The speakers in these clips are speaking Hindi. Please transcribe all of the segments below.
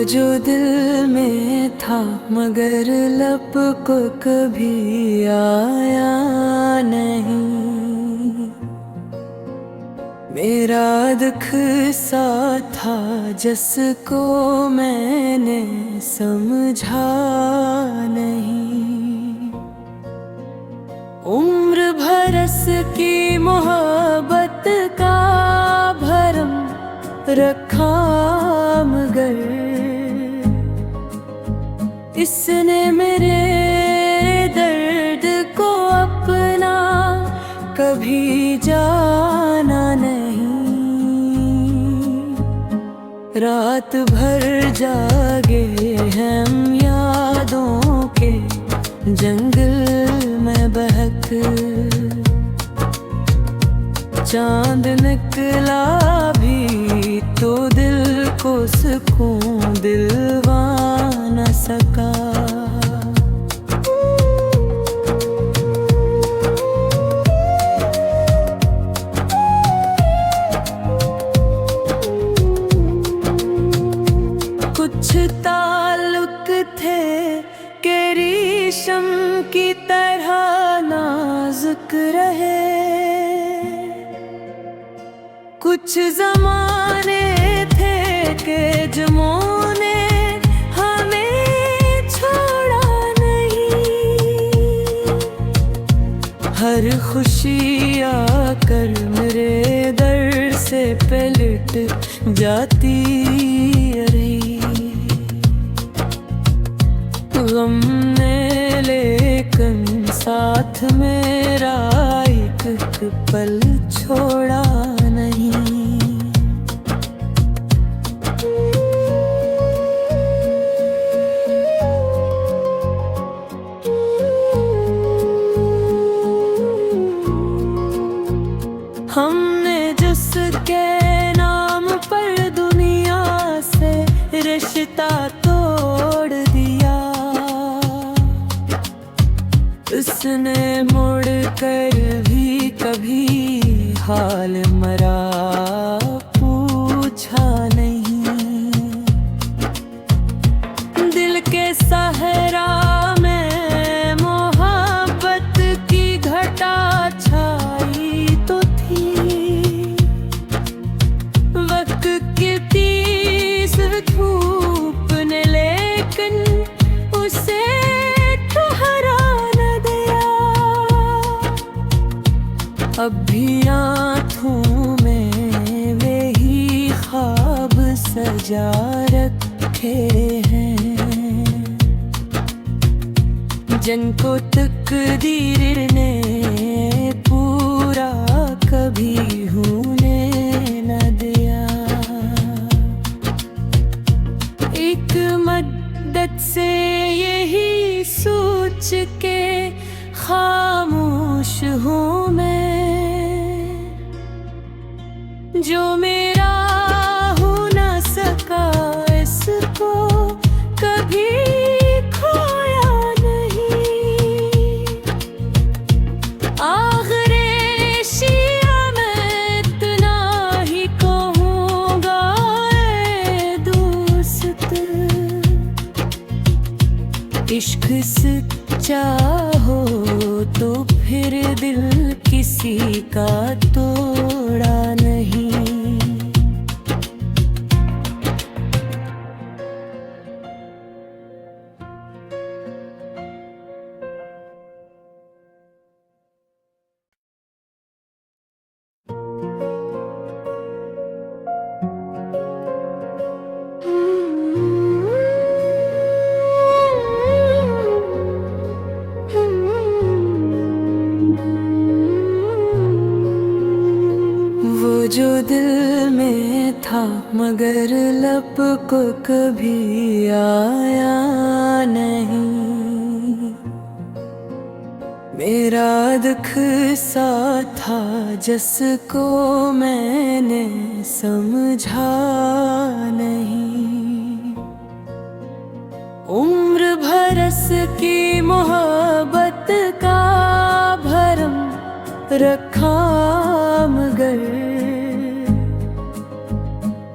जो दिल में था मगर लब को कभी आया नहीं। मेरा दुख सा था जिसको मैंने समझा नहीं। उम्र भरस की मोहब्बत का भरम रखा मगर इसने मेरे दर्द को अपना कभी जाना नहीं। रात भर जागे हम यादों के जंगल में बहक। चांद निकला भी तो दिल को सुकून दिलवा न सका। कुछ ताल्लुक थे कि रेशम की तरह नाजुक रहे। कुछ ज़माने थे कि जुनूने हमें छोड़ा नहीं। हर खुशी आकर मेरे दर से पलट जाती रही। गम ने लेकिन साथ मेरा एक पल छोड़ा नहीं। हमने जिसके नाम पर दुनिया से रिश्ता तोड़ दिया, उसने मुड़ कर भी कभी हाल मरा पूछा नहीं। दिल के सहरा में मोहब्बत की घटा छाई तो थी। वक्त की तीस धूप ने लेकिन उसे ठहरा न दिया। अब भी आँखों में वही ख्वाब सजा रखे हैं जिनको तकदीर ने पूरा कभी होने न दिया। एक मद्दत से यही सोच के खामोश हूँ मैं, जो मेरा हो न सका इसको कभी खोया नहीं। आखिरे शिया मैं इतना ही कहूँगा ऐ दोस्त, इश्क सच्चा हो तो फिर दिल किसी का तोड़ा नहीं। जो दिल में था मगर लब को कभी आया नहीं। मेरा दुख सा था जिसको मैंने समझा नहीं। उम्र भरस की मोहब्बत का भरम रखा मगर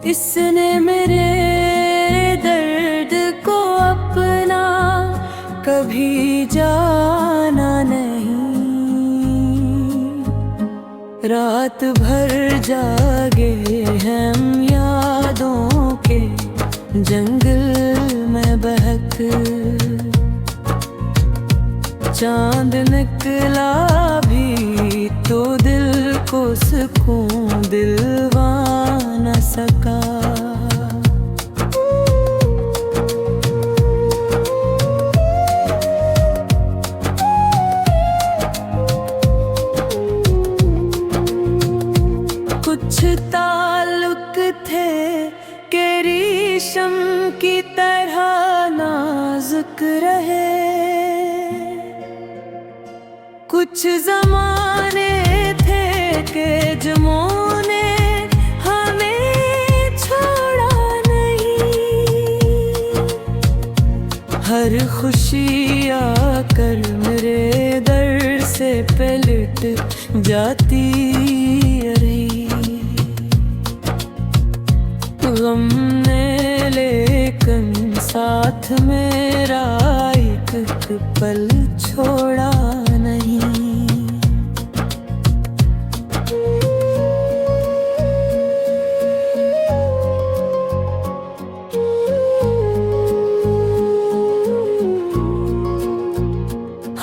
इसने मेरे दर्द जाना नहीं। रात भर जागे हम यादों के जंगल में बहक। चांद निकला भी तो दिल को सुकून दिलवा न सका। कुछ ताल्लुक थे कि रेशम की तरह नाजुक रहे। कुछ ज़माने थे कि जुनूने हमें छोड़ा नहीं। हर खुशी आकर मेरे दर से पलट जाती रही। गम ने लेकिन साथ मेरा एक पल छोड़ा नहीं।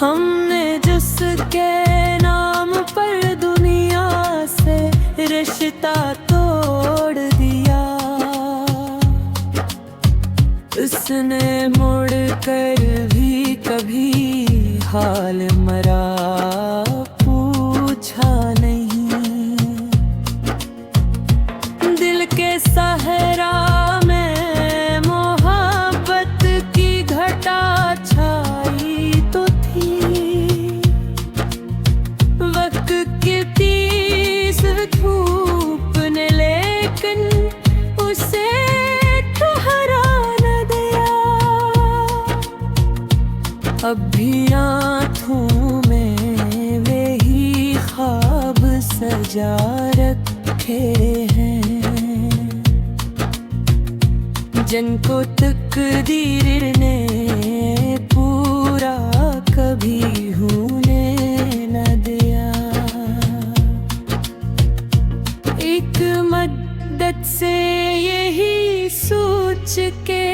हमने जिसके नाम पर दुनिया से रिश्ता तोड़ दिया, उसने मुड़ कर भी कभी हाल मरा पूछा नहीं। दिल के सहरा में मोहब्बत की घटा छाई तो थी। वक्त की तीस धूप ने लेकिन उसे ठहरा न दिया। अब भी आँखों में वे ही ख्वाब सजा रखे हैं, जिनको तकदीर ने पूरा कभी होने न दिया। एक मद्दत से यही सोच के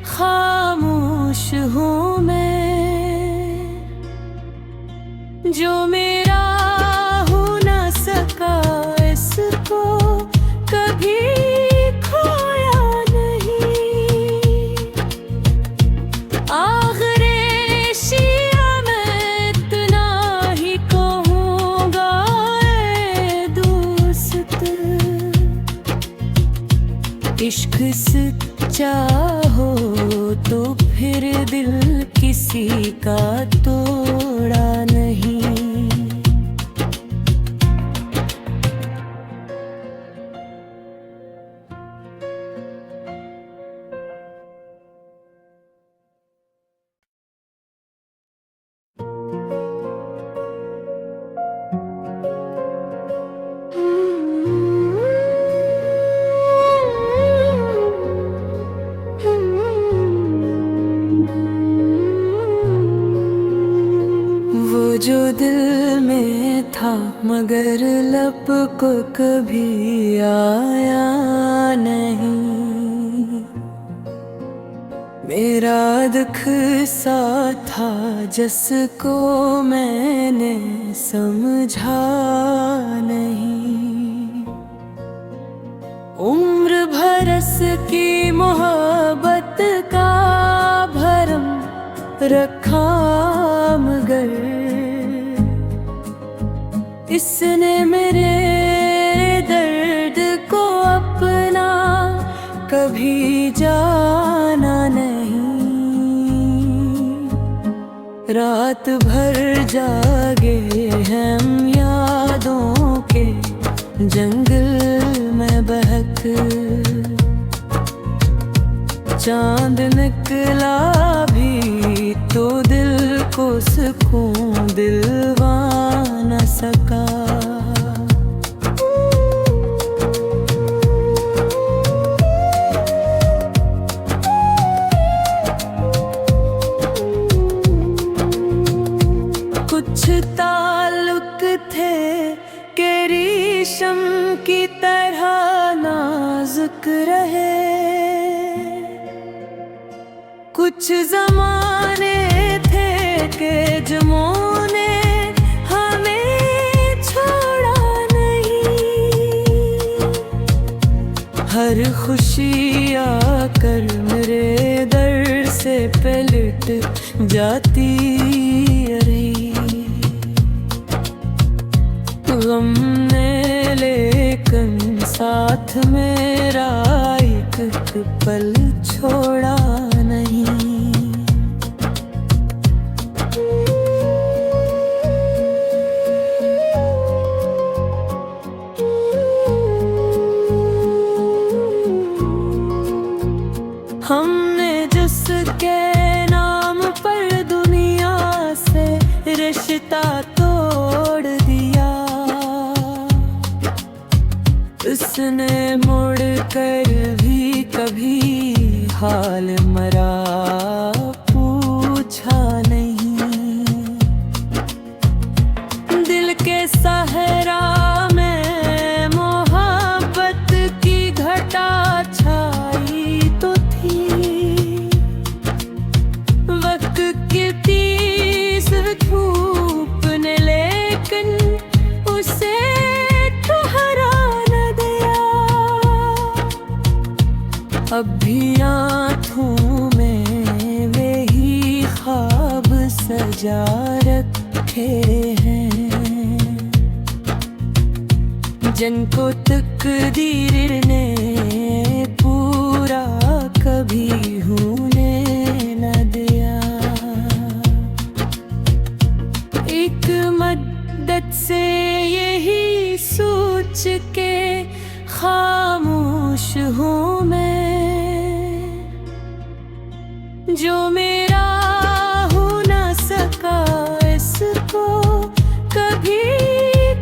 खामोश हूँ मैं, जो मेरा हो न सका इसको कभी खोया नहीं। आखिरे शिया मैं इतना ही कहूँगा ऐ दोस्त, इश्क सच्चा हो तो फिर दिल किसी का तोड़ा नहीं। जो दिल में था मगर लब को कभी आया नहीं। मेरा दुख सा था जिसको मैंने समझा नहीं। उम्र भरस की मोहब्बत का भरम रखा मगर इसने मेरे दर्द को अपना कभी जाना नहीं। रात भर जागे हम यादों के जंगल में बहक। चांद निकला भी तो दिल को सुकून दिलवा न सका। नाजुक रहे। कुछ ज़माने थे कि जुनूने हमें छोड़ा नहीं। हर खुशी आकर मेरे दर से पलट जाती रही। गम ने लेकिन साथ मेरा एक पल छोड़ा नहीं। हमने जिसके नाम पर दुनिया से रिश्ता तोड़ दिया, उसने मुड़ कर भी कभी हाल मरा पूछा नहीं। दिल के सहरा में मोहब्बत की घटा छाई तो थी। वक्त की तेज धूप ने लेकिन उसे ठहरा न दिया। अब भी आँखों में वे ही ख्वाब सजा रखे हैं, जिनको तकदीर ने पूरा कभी होने न दिया। एक मद्दत से यही सोच के खामोश हूँ मैं, जो मेरा हो न सका इसको कभी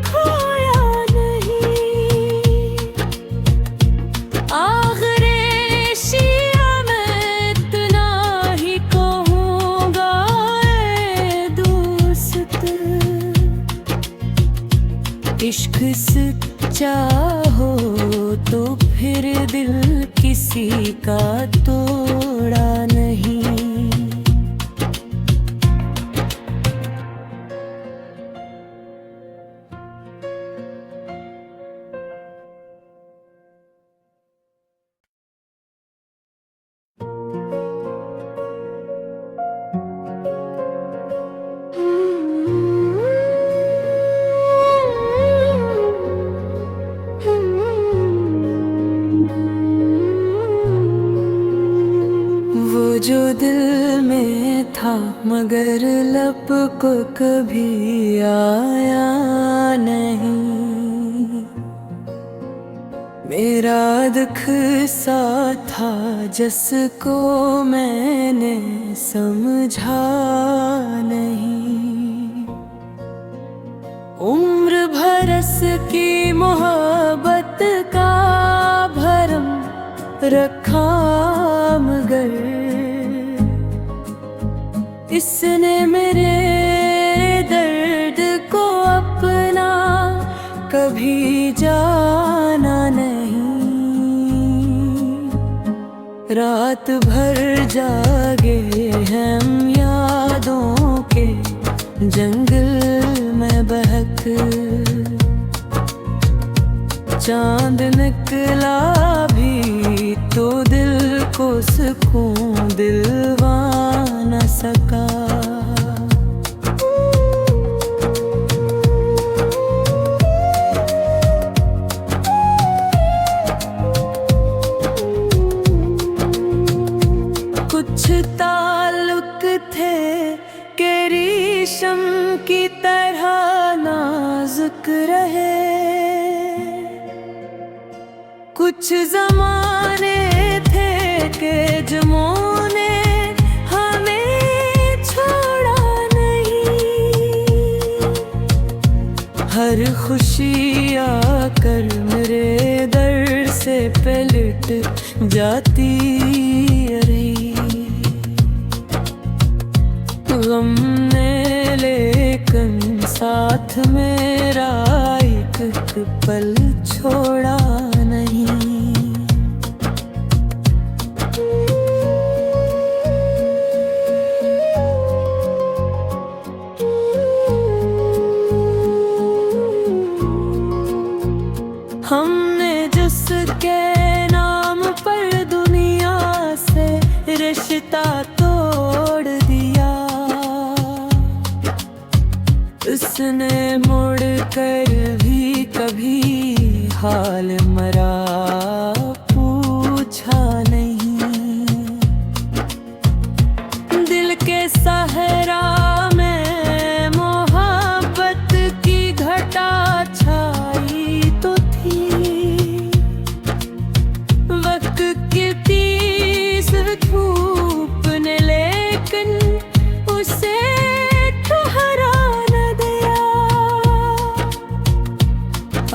खोया नहीं। आखिरे शिया मैं इतना ही कहूँगा ऐ दोस्त, इश्क सच्चा हो तो फिर दिल किसी का तोड़ा नहीं। जो दिल में था मगर लब को कभी आया नहीं। मेरा दुख सा था जिसको मैंने समझा नहीं। उम्र भरस की मोहब्बत का भरम रखा मगर इसने मेरे दर्द को अपना कभी जाना नहीं। रात भर जागे हम यादों के जंगल में बहक। चांद निकला भी तो दिल को सुकून दिलवा न सका। कुछ ताल्लुक थे कि रेशम की तरह नाजुक रहे। कुछ ज़माने थे कि जुनूने हमें छोड़ा नहीं। हर खुशी आकर मेरे दर से पलट जाती रही। गम ने लेकिन साथ मेरा एक पल छोड़ा नहीं। हाल मरा पूछा नहीं। दिल के सहरा में मोहब्बत की घटा छाई तो थी। वक्त की तीस धूप ने लेकिन उसे ठहरा न दिया।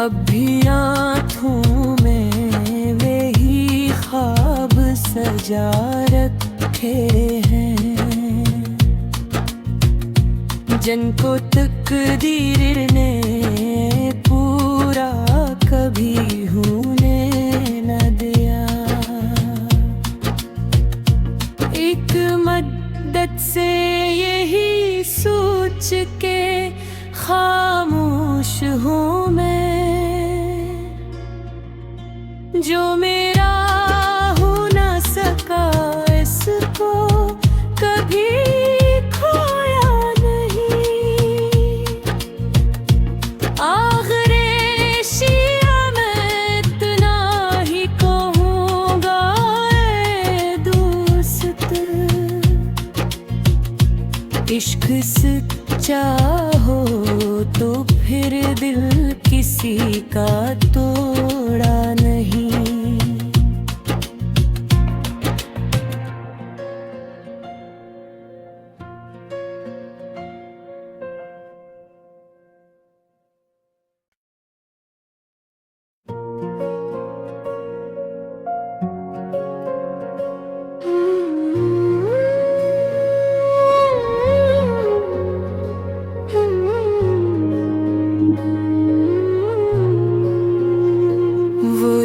अब भी आँखों में वे ही ख्वाब सजा रखे हैं, जिनको तकदीर ने पूरा कभी होने न दिया। एक मद्दत से यही सोच के खामोश हूँ मैं, जो मेरा हो न सका इसको कभी खोया नहीं। आखिरे शिया मैं इतना ही कहूँगा ऐ दोस्त, इश्क सच्चा हो तो फिर दिल किसी का तोड़ा नहीं।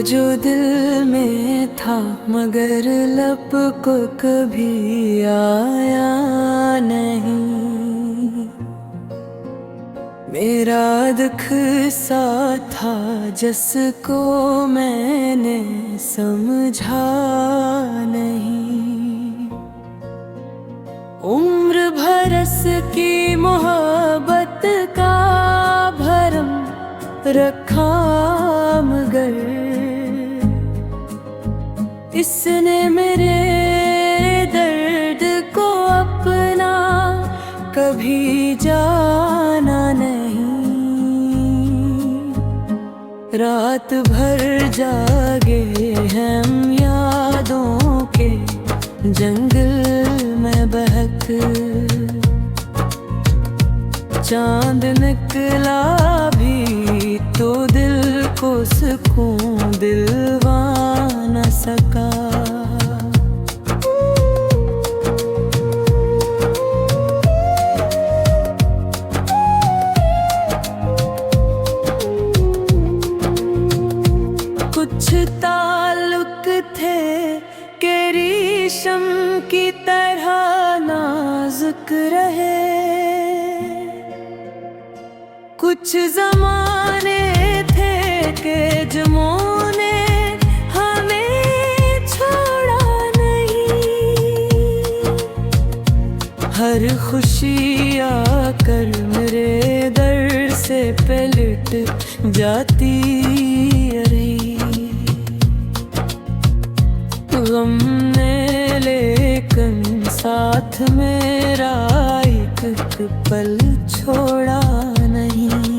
जो दिल में था मगर लब को कभी आया नहीं। मेरा दुख सा था जिसको मैंने समझा नहीं। उम्र भरस की मोहब्बत का भरम रखा मगर इसने मेरे दर्द को अपना कभी जाना नहीं। रात भर जागे हम यादों के जंगल में बहक। चांद निकला भी तो दिल को सुकून दिलवा न सका। कुछ ताल्लुक थे कि रेशम की तरह नाजुक रहे। कुछ ज़माने थे कि जमोने हमें छोड़ा नहीं। हर खुशी आकर मेरे दर से पलट जाती रही। गम ने लेकिन साथ मेरा एक पल छोड़ा नहीं।